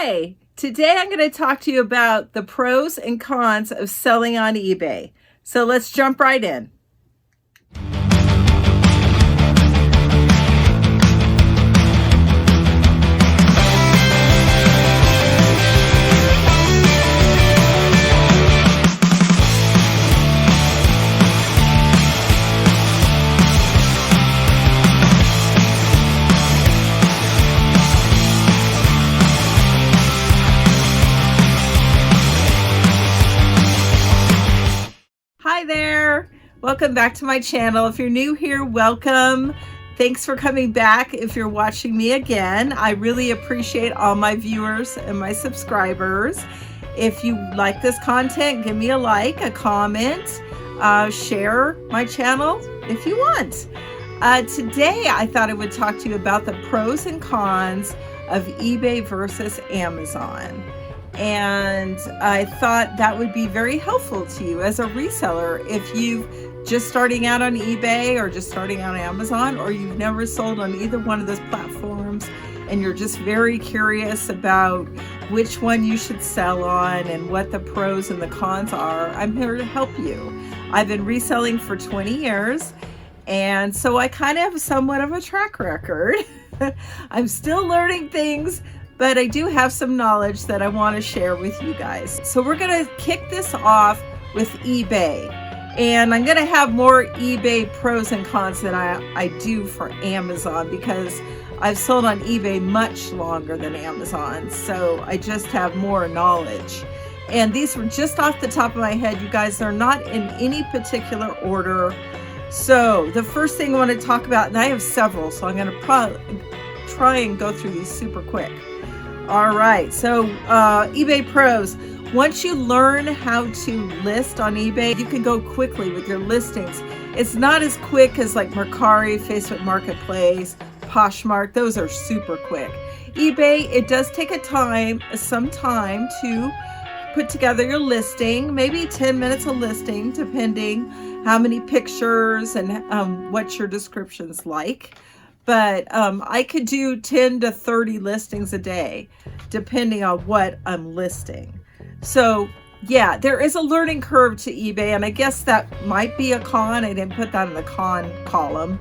Hi, today I'm going to talk to you about the pros and cons of selling on eBay. So let's jump right in. Hi there, welcome back to my channel. If you're new here, welcome. Thanks for coming back. If you're watching me again, I really appreciate all my viewers and my subscribers. If you like this content, give me a like, a comment, share my channel if you want. Today I thought I would talk to you about the pros and cons of eBay versus Amazon. And I thought that would be very helpful to you as a reseller if you've just starting out on eBay or just starting out on Amazon, or you've never sold on either one of those platforms and you're just very curious about which one you should sell on and what the pros and the cons are. I'm here to help you. I've been reselling for 20 years, and so I kind of have somewhat of a track record. I'm still learning things, but I do have some knowledge that I want to share with you guys. So we're going to kick this off with eBay. And I'm going to have more eBay pros and cons than I do for Amazon, because I've sold on eBay much longer than Amazon. So I just have more knowledge. And these were just off the top of my head, you guys. They're not in any particular order. So the first thing I want to talk about, and I have several, so I'm going to try and go through these super quick. All right, so eBay pros. Once you learn how to list on eBay, you can go quickly with your listings. It's not as quick as like Mercari, Facebook Marketplace, Poshmark. Those are super quick. eBay, it does take some time to put together your listing, maybe 10 minutes a listing, depending how many pictures and what your description's like. But I could do 10 to 30 listings a day, depending on what I'm listing. So yeah, there is a learning curve to eBay, and I guess that might be a con. I didn't put that in the con column.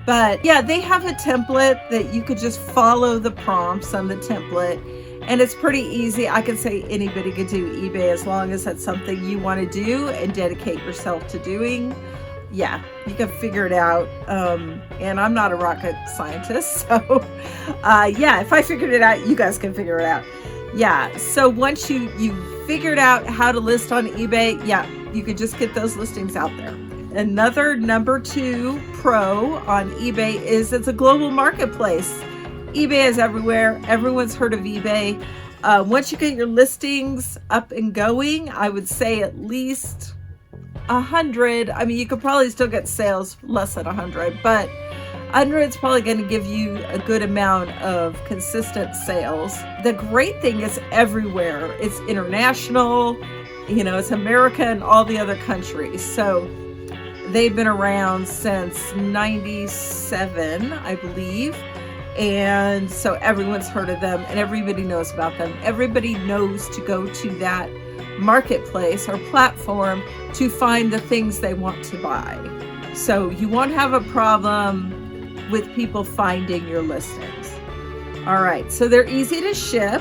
But yeah, they have a template that you could just follow the prompts on the template, and it's pretty easy. I could say anybody could do eBay as long as that's something you want to do and dedicate yourself to doing. Yeah, you can figure it out. And I'm not a rocket scientist, so yeah, if I figured it out, you guys can figure it out. Yeah, so once you figured out how to list on eBay, yeah, you could just get those listings out there. Another number 2 pro on eBay is it's a global marketplace. eBay is everywhere. Everyone's heard of eBay. Once you get your listings up and going, I would say at least 100. I mean, you could probably still get sales less than 100, but 100 is probably going to give you a good amount of consistent sales. The great thing is everywhere. It's international, it's America and all the other countries. So they've been around since 97, I believe. And so everyone's heard of them and everybody knows about them. Everybody knows to go to that marketplace or platform to find the things they want to buy. So you won't have a problem with people finding your listings. All right, so they're easy to ship,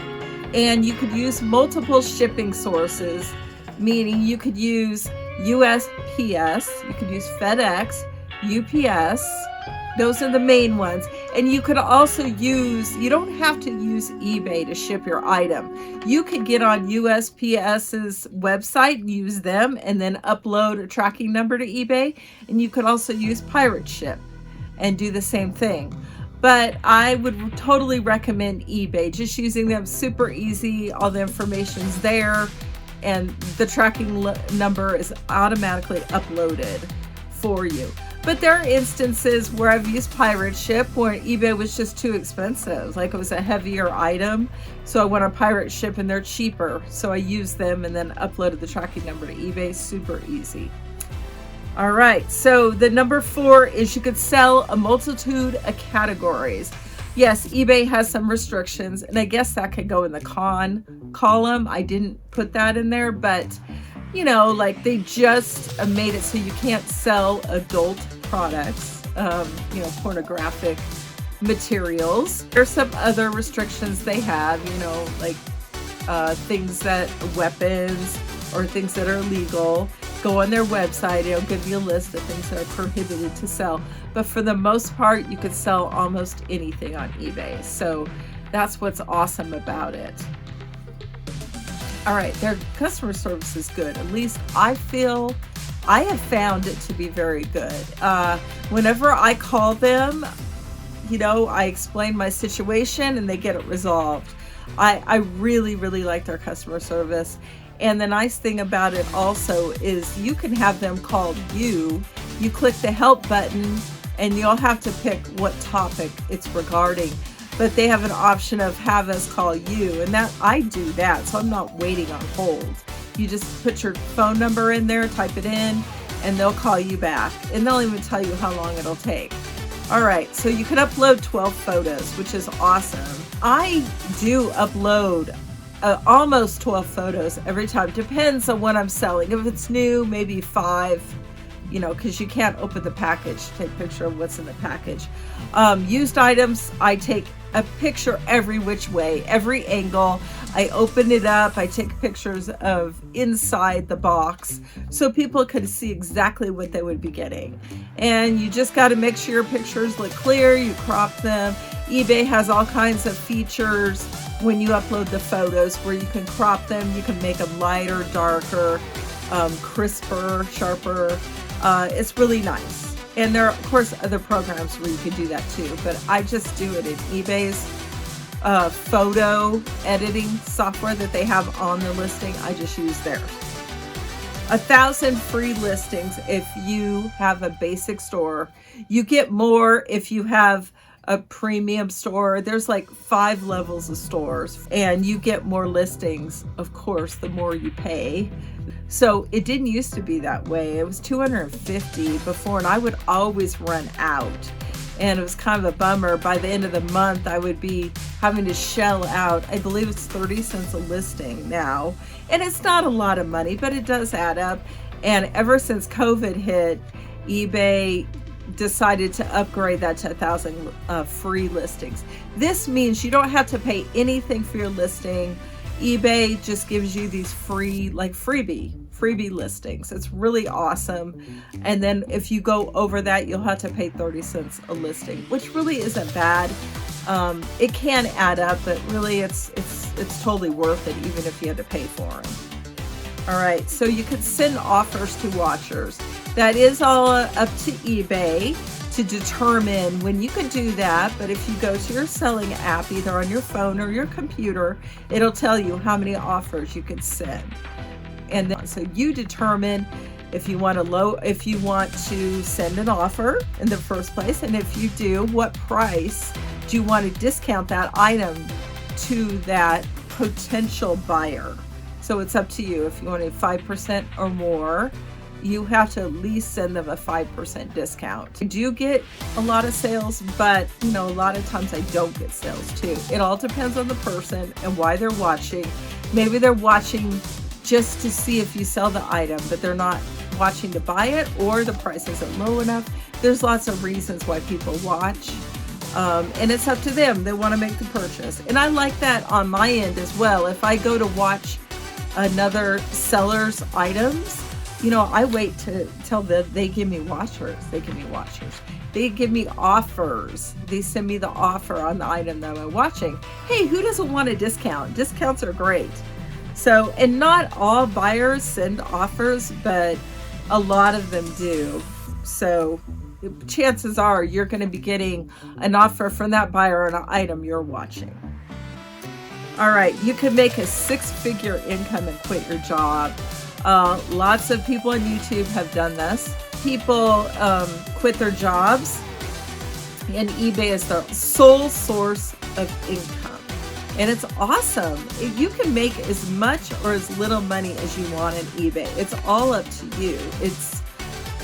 and you could use multiple shipping sources, meaning you could use USPS, you could use FedEx, UPS. Those are the main ones. And you could also you don't have to use eBay to ship your item. You could get on USPS's website, use them, and then upload a tracking number to eBay. And you could also use Pirate Ship and do the same thing. But I would totally recommend eBay. Just using them, super easy. All the information's there, and the tracking number is automatically uploaded for you. But there are instances where I've used Pirate Ship where eBay was just too expensive. Like it was a heavier item. So I went on Pirate Ship and they're cheaper. So I used them and then uploaded the tracking number to eBay. Super easy. All right. So the number 4 is you could sell a multitude of categories. Yes, eBay has some restrictions, and I guess that could go in the con column. I didn't put that in there, but like they just made it so you can't sell adult products, pornographic materials. There's some other restrictions they have, like things that weapons or things that are illegal. Go on their website, it'll give you a list of things that are prohibited to sell. But for the most part, you could sell almost anything on eBay. So that's what's awesome about it. All right, their customer service is good. At least I have found it to be very good. Whenever I call them, I explain my situation and they get it resolved. I really, really like their customer service. And the nice thing about it also is you can have them call you. You click the help button and you'll have to pick what topic it's regarding. But they have an option of have us call you, and that I do that, so I'm not waiting on hold. You just put your phone number in there, type it in, and they'll call you back. And they'll even tell you how long it'll take. All right, so you can upload 12 photos, which is awesome. I do upload almost 12 photos every time. Depends on what I'm selling. If it's new, maybe 5, because you can't open the package, take a picture of what's in the package. Used items, I take a picture every which way, every angle. I open it up, I take pictures of inside the box so people can see exactly what they would be getting. And you just got to make sure your pictures look clear, you crop them. eBay has all kinds of features when you upload the photos where you can crop them, you can make them lighter, darker, crisper, sharper. It's really nice. And there are, of course, other programs where you can do that too, but I just do it in eBay's photo editing software that they have on the listing. I just use theirs. 1,000 free listings if you have a basic store. You get more if you have a premium store. There's like 5 levels of stores, and you get more listings, of course, the more you pay. So it didn't used to be that way. It was 250 before, and I would always run out. And it was kind of a bummer. By the end of the month, I would be having to shell out, I believe it's 30 cents a listing now. And it's not a lot of money, but it does add up. And ever since COVID hit, eBay decided to upgrade that to 1,000 free listings. This means you don't have to pay anything for your listing. eBay just gives you these free, like freebie listings. It's really awesome. And then if you go over that, you'll have to pay 30 cents a listing, which really isn't bad. It can add up, but really it's totally worth it, even if you had to pay for them. All right, so you can send offers to watchers. That is all up to eBay to determine when you can do that. But if you go to your selling app, either on your phone or your computer, it'll tell you how many offers you can send. And then, so you determine if you want to send an offer in the first place, and if you do, what price do you want to discount that item to that potential buyer. So it's up to you. If you want a 5% or more, you have to at least send them a 5% discount. I do get a lot of sales, but a lot of times I don't get sales too. It all depends on the person and why they're watching. Maybe they're watching just to see if you sell the item, but they're not watching to buy it, or the price isn't low enough. There's lots of reasons why people watch. And it's up to them. They want to make the purchase. And I like that on my end as well. If I go to watch another seller's items, I wait till they give me watchers. They give me offers. They send me the offer on the item that I'm watching. Hey, who doesn't want a discount? Discounts are great. So, and not all buyers send offers, but a lot of them do. So chances are you're going to be getting an offer from that buyer on an item you're watching. All right, you can make a 6-figure income and quit your job. Lots of people on YouTube have done this. People quit their jobs, and eBay is their sole source of income. And it's awesome. You can make as much or as little money as you want on eBay. It's all up to you.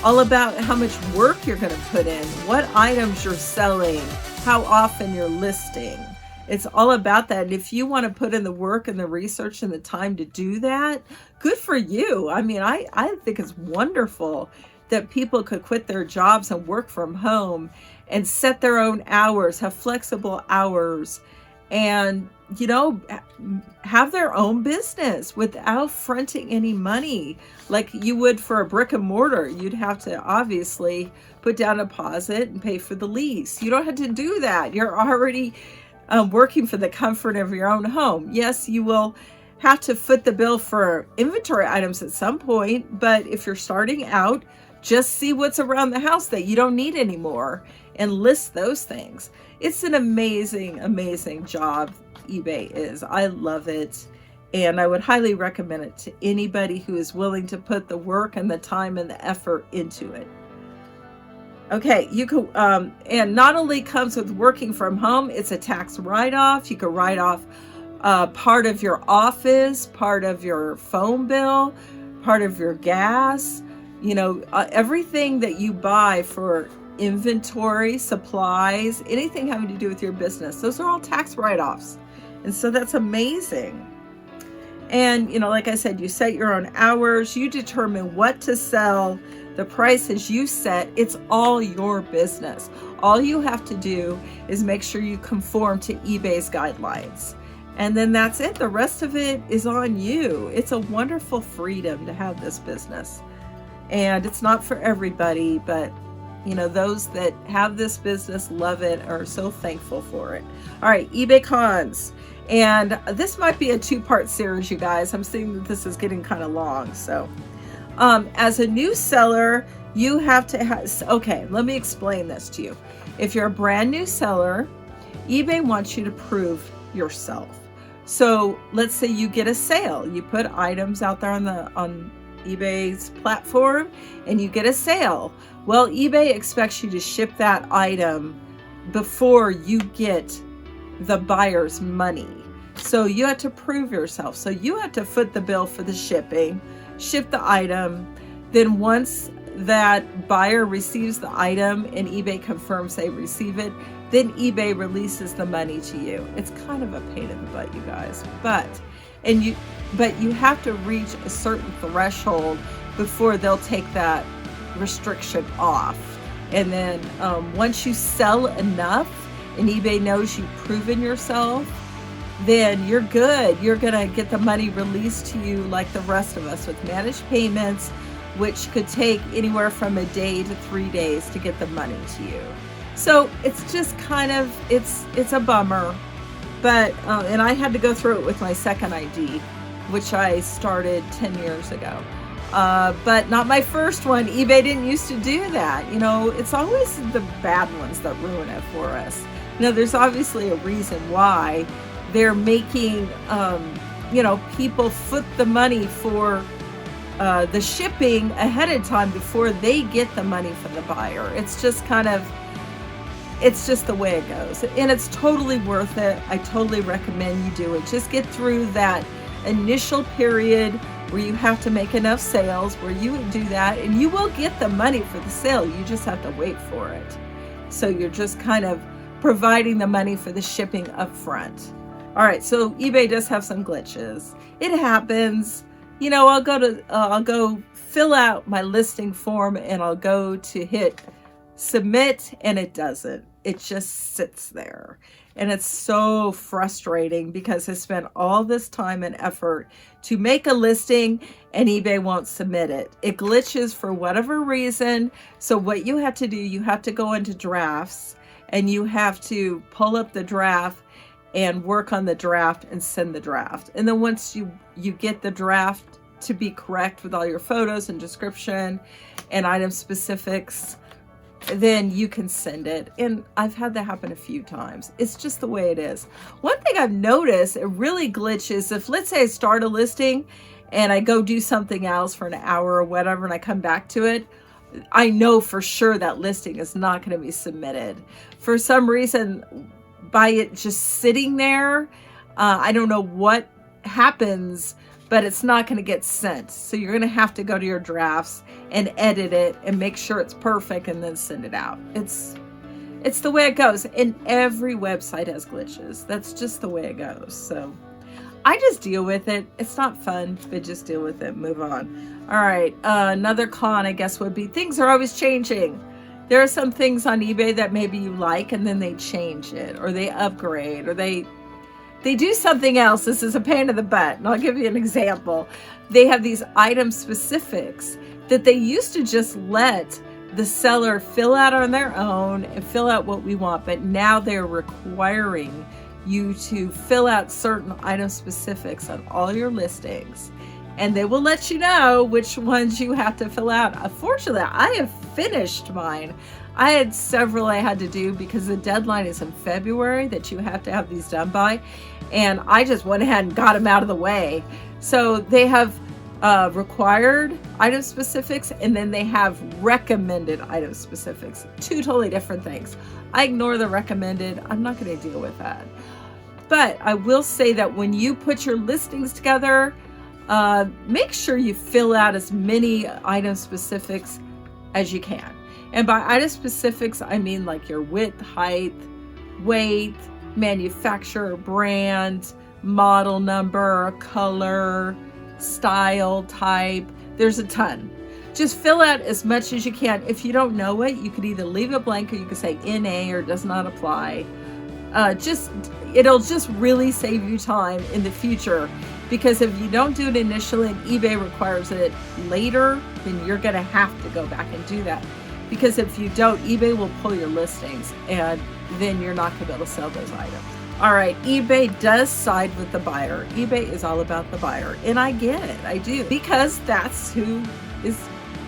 all about how much work you're going to put in, what items you're selling, how often you're listing. It's all about that. And if you want to put in the work and the research and the time to do that, good for you. I mean, I think it's wonderful that people could quit their jobs and work from home and set their own hours, have flexible hours, and, you know, have their own business without fronting any money like you would for a brick and mortar. You'd have to obviously put down a deposit and pay for the lease. You don't have to do that. You're already working for the comfort of your own home. Yes, you will have to foot the bill for inventory items at some point, but if you're starting out, just see what's around the house that you don't need anymore and list those things. It's an amazing, amazing job eBay is. I love it. And I would highly recommend it to anybody who is willing to put the work and the time and the effort into it. Okay, you could, and not only comes with working from home, it's a tax write-off. You could write off part of your office, part of your phone bill, part of your gas, you know, everything that you buy for inventory, supplies, anything having to do with your business. Those are all tax write-offs. And so that's amazing. And, you know, like I said, you set your own hours, you determine what to sell, the prices you set. It's all your business. All you have to do is make sure you conform to eBay's guidelines. And then that's it. The rest of it is on you. It's a wonderful freedom to have this business. And it's not for everybody, but you know, those that have this business love it, are so thankful for it. All right, eBay cons. And this might be a two-part series, you guys. I'm seeing that this is getting kind of long. So as a new seller, you have to have, okay, let me explain this to you. If you're a brand new seller, eBay wants you to prove yourself. So let's say you get a sale. You put items out there on eBay's platform and you get a sale. Well, eBay expects you to ship that item before you get the buyer's money. So you have to prove yourself. So you have to foot the bill for the shipping, ship the item. Then once that buyer receives the item and eBay confirms they receive it, then eBay releases the money to you. It's kind of a pain in the butt, you guys. But you have to reach a certain threshold before they'll take that restriction off. And then once you sell enough and eBay knows you've proven yourself, then you're good. You're gonna get the money released to you like the rest of us with managed payments, which could take anywhere from a day to 3 days to get the money to you. So it's just kind of, it's a bummer. But, and I had to go through it with my second ID, which I started 10 years ago. But not my first one. eBay didn't used to do that. You know, it's always the bad ones that ruin it for us. You know, there's obviously a reason why they're making, you know, people foot the money for the shipping ahead of time before they get the money from the buyer. It's just kind of, it's just the way it goes. And it's totally worth it. I totally recommend you do it. Just get through that initial period where you have to make enough sales, where you would do that, and you will get the money for the sale. You just have to wait for it. So you're just kind of providing the money for the shipping up front. All right, so eBay does have some glitches. It happens. You know, I'll go fill out my listing form and I'll go to hit submit and it doesn't. It just sits there. And it's so frustrating because I spent all this time and effort to make a listing and eBay won't submit it. It glitches for whatever reason. So what you have to do, you have to go into drafts and you have to pull up the draft and work on the draft and send the draft. And then once you get the draft to be correct with all your photos and description and item specifics, then you can send it. And I've had that happen a few times. It's just the way it is. One thing I've noticed, it really glitches if, let's say I start a listing and I go do something else for an hour or whatever and I come back to it, I know for sure that listing is not going to be submitted. For some reason, by it just sitting there, I don't know what happens, but it's not going to get sent. So you're going to have to go to your drafts and edit it and make sure it's perfect and then send it out. It's the way it goes. And every website has glitches. That's just the way it goes. So I just deal with it. It's not fun, but just deal with it. Move on. All right. Another con, I guess, would be things are always changing. There are some things on eBay that maybe you like, and then they change it, or they upgrade, or they do something else. This is a pain in the butt. And I'll give you an example. They have these item specifics that they used to just let the seller fill out on their own and fill out what we want. But now they're requiring you to fill out certain item specifics on all your listings. And they will let you know which ones you have to fill out. Unfortunately, I have finished mine. I had several I had to do because the deadline is in February that you have to have these done by. And I just went ahead and got them out of the way. So they have required item specifics, and then they have recommended item specifics. Two totally different things. I ignore the recommended. I'm not going to deal with that. But I will say that when you put your listings together, make sure you fill out as many item specifics as you can. And by item specifics, I mean like your width, height, weight, manufacturer, brand, model number, color, style, type. There's a ton. Just fill out as much as you can. If you don't know it, you could either leave it blank, or you could say NA or does not apply. It'll just really save you time in the future, because if you don't do it initially and eBay requires it later, then you're going to have to go back and do that. Because if you don't, eBay will pull your listings, and then you're not going to be able to sell those items. All right, eBay does side with the buyer. eBay is all about the buyer, and I get it. I do, because that's who is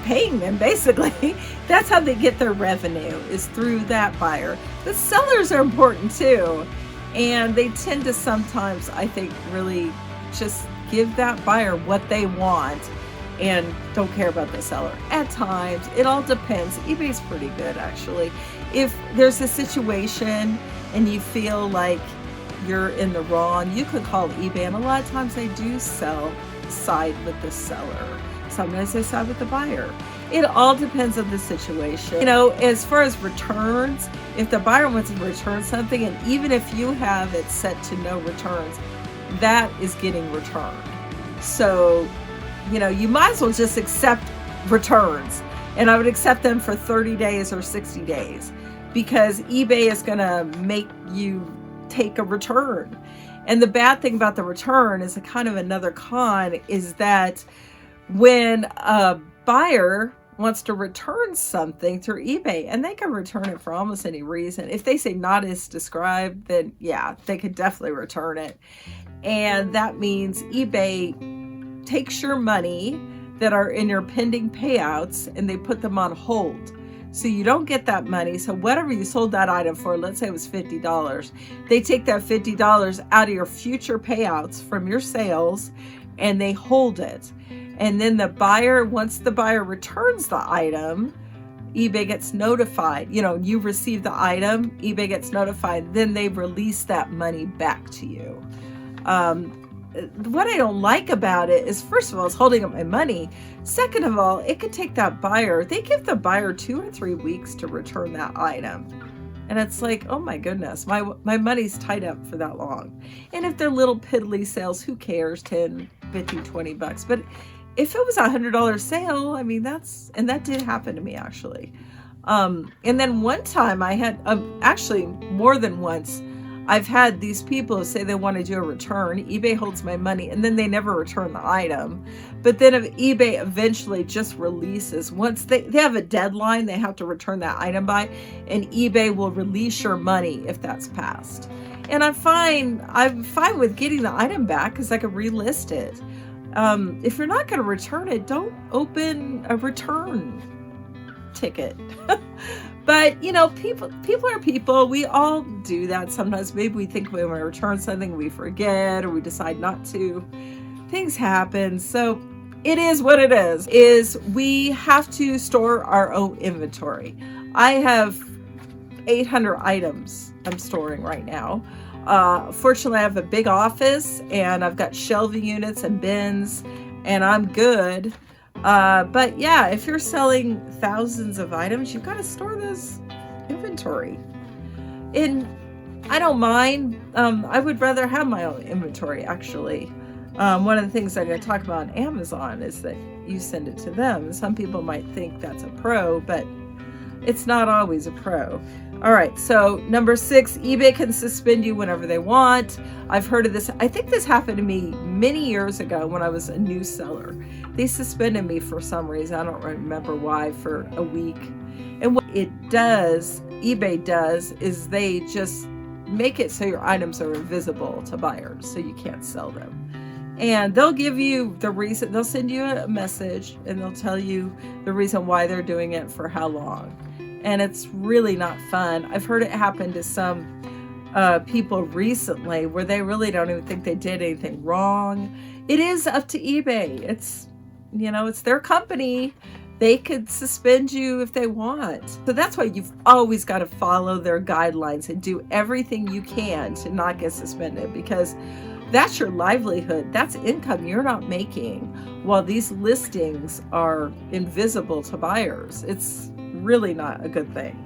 paying them, basically. That's how they get their revenue, is through that buyer. The sellers are important too, and they tend to sometimes, I think, really just give that buyer what they want and don't care about the seller. At times, it all depends. eBay's pretty good, actually. If there's a situation and you feel like you're in the wrong, you could call eBay, and a lot of times they do side with the seller. Sometimes they side with the buyer. It all depends on the situation. You know, as far as returns, if the buyer wants to return something, and even if you have it set to no returns, that is getting returned. So, you know, you might as well just accept returns. And I would accept them for 30 days or 60 days, because eBay is going to make you take a return. And the bad thing about the return is a kind of another con, is that when a buyer wants to return something through eBay, and they can return it for almost any reason. If they say not as described, then yeah, they could definitely return it. And that means eBay takes your money that are in your pending payouts and they put them on hold. So you don't get that money. So whatever you sold that item for, let's say it was $50, they take that $50 out of your future payouts from your sales and they hold it. And then the buyer, once the buyer returns the item, eBay gets notified. You know, you receive the item, eBay gets notified, then they release that money back to you. What I don't like about it is, first of all, it's holding up my money. Second of all, it could take that buyer, they give the buyer 2 or 3 weeks to return that item. And it's like, oh my goodness, my money's tied up for that long. And if they're little piddly sales, who cares, 10, 15, 20 bucks. But if it was a $100 sale, I mean, and that did happen to me, actually. And then one time I had, actually more than once, I've had these people who say they want to do a return. eBay holds my money, and then they never return the item. But then if eBay eventually just releases, once they have a deadline they have to return that item by, and eBay will release your money if that's passed. And I'm fine with getting the item back, because I could relist it. If you're not going to return it, don't open a return ticket. But, you know, people are people. We all do that sometimes. Maybe we think we want to return something, we forget, or we decide not to. Things happen. So it is what it is we have to store our own inventory. I have 800 items I'm storing right now. Fortunately, I have a big office and I've got shelving units and bins, and I'm good. But yeah, if you're selling thousands of items, you've got to store those inventory. And I don't mind. I would rather have my own inventory, actually. One of the things I'm going to talk about on Amazon is that you send it to them. Some people might think that's a pro, but it's not always a pro. All right, so number 6, eBay can suspend you whenever they want. I've heard of this. I think this happened to me many years ago when I was a new seller. They suspended me for some reason. I don't remember why, for a week. And what it does, eBay does, is they just make it so your items are invisible to buyers, so you can't sell them. And they'll give you the reason. They'll send you a message and they'll tell you the reason why they're doing it, for how long. And it's really not fun. I've heard it happen to some people recently where they really don't even think they did anything wrong. It is up to eBay. It's, you know, it's their company. They could suspend you if they want. So that's why you've always got to follow their guidelines and do everything you can to not get suspended, because that's your livelihood. That's income you're not making while these listings are invisible to buyers. It's really not a good thing.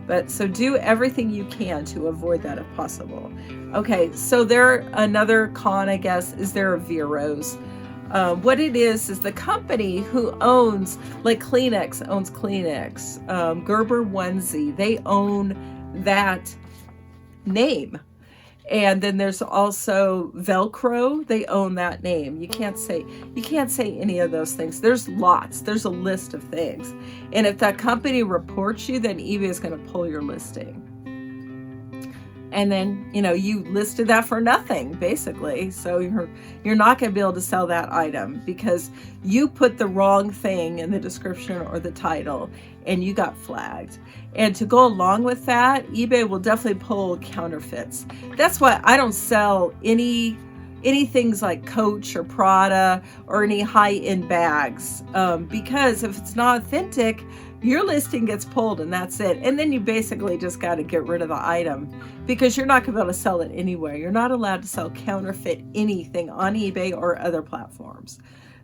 But so do everything you can to avoid that if possible. Okay, so another con, I guess, is there are Veros. What it is the company who owns, like Kleenex owns Kleenex, Gerber Onesie, they own that name. And then there's also Velcro, they own that name. You can't say any of those things. There's a list of things. And if that company reports you, then eBay is going to pull your listing. And then, you know, you listed that for nothing, basically. So you're not going to be able to sell that item because you put the wrong thing in the description or the title and you got flagged. And to go along with that, eBay will definitely pull counterfeits. That's why I don't sell any things like Coach or Prada or any high-end bags, because if it's not authentic, your listing gets pulled and that's it. And then you basically just got to get rid of the item because you're not going to be able to sell it anywhere. You're not allowed to sell counterfeit anything on eBay or other platforms.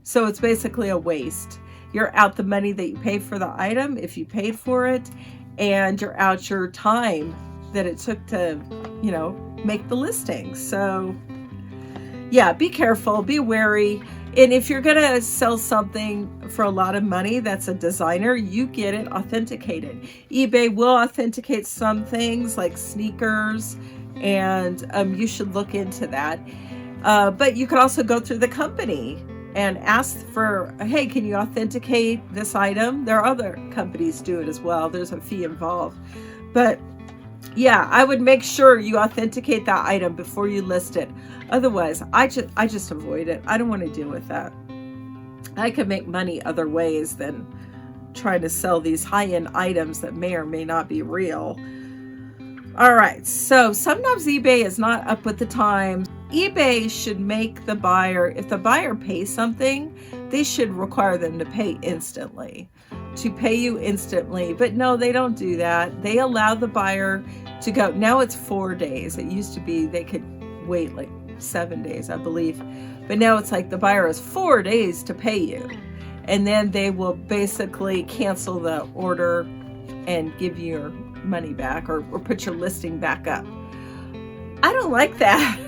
So it's basically a waste. You're out the money that you paid for the item, if you paid for it, and you're out your time that it took to, you know, make the listing. So yeah, be careful, be wary. And if you're going to sell something for a lot of money that's a designer, you get it authenticated. eBay will authenticate some things like sneakers, and you should look into that. But you could also go through the company and ask for, hey, can you authenticate this item? There are other companies do it as well. There's a fee involved. But yeah, I would make sure you authenticate that item before you list it. Otherwise, I just avoid it. I don't want to deal with that. I could make money other ways than trying to sell these high-end items that may or may not be real. All right, so sometimes eBay is not up with the times. eBay should make the buyer, if the buyer pays something, they should require them to pay instantly. To pay you instantly. But no, they don't do that. They allow the buyer to go. Now it's 4 days. It used to be they could wait like 7 days, I believe. But now it's like the buyer has 4 days to pay you. And then they will basically cancel the order and give you your money back or put your listing back up. I don't like that.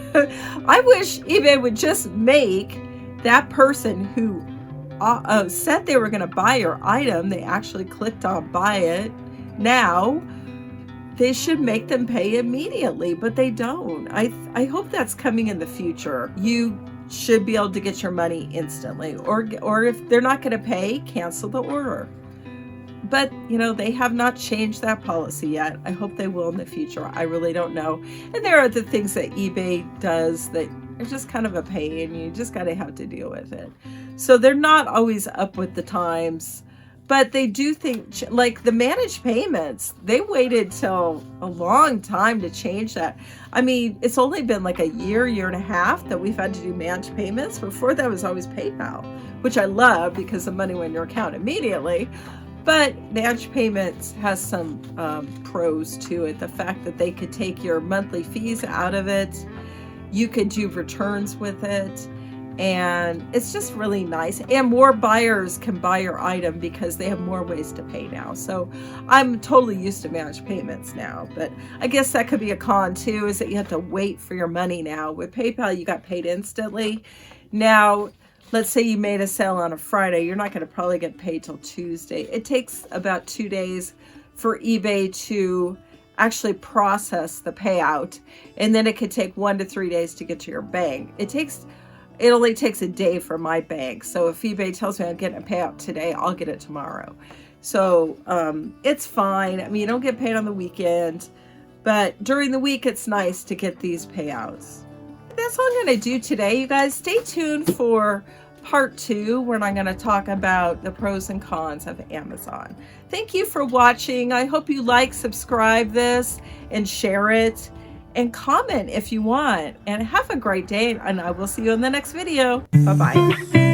I wish eBay would just make that person who said they were going to buy your item, they actually clicked on buy it now, they should make them pay immediately, but they don't. I hope that's coming in the future. You should be able to get your money instantly, or if they're not going to pay, cancel the order. But, you know, they have not changed that policy yet. I hope they will in the future. I really don't know. And there are the things that eBay does that are just kind of a pain. You just got to have to deal with it. So they're not always up with the times, but they do think, like the managed payments, they waited till a long time to change that. I mean, it's only been like a year and a half that we've had to do managed payments. Before that was always PayPal, which I love because the money went in your account immediately. But Managed Payments has some pros to it. The fact that they could take your monthly fees out of it, you could do returns with it, and it's just really nice. And more buyers can buy your item because they have more ways to pay now. So I'm totally used to Managed Payments now, but I guess that could be a con too, is that you have to wait for your money now. With PayPal, you got paid instantly. Now, let's say you made a sale on a Friday, you're not going to probably get paid till Tuesday. It takes about 2 days for eBay to actually process the payout, and then it could take 1 to 3 days to get to your bank. It only takes a day for my bank. So if eBay tells me I'm getting a payout today, I'll get it tomorrow. So it's fine. I mean, you don't get paid on the weekend, but during the week, it's nice to get these payouts. That's all I'm going to do today, you guys. Stay tuned for part 2, where I'm going to talk about the pros and cons of Amazon. Thank you for watching. I hope you like, subscribe this, and share it, and comment if you want. And have a great day, and I will see you in the next video. Bye-bye.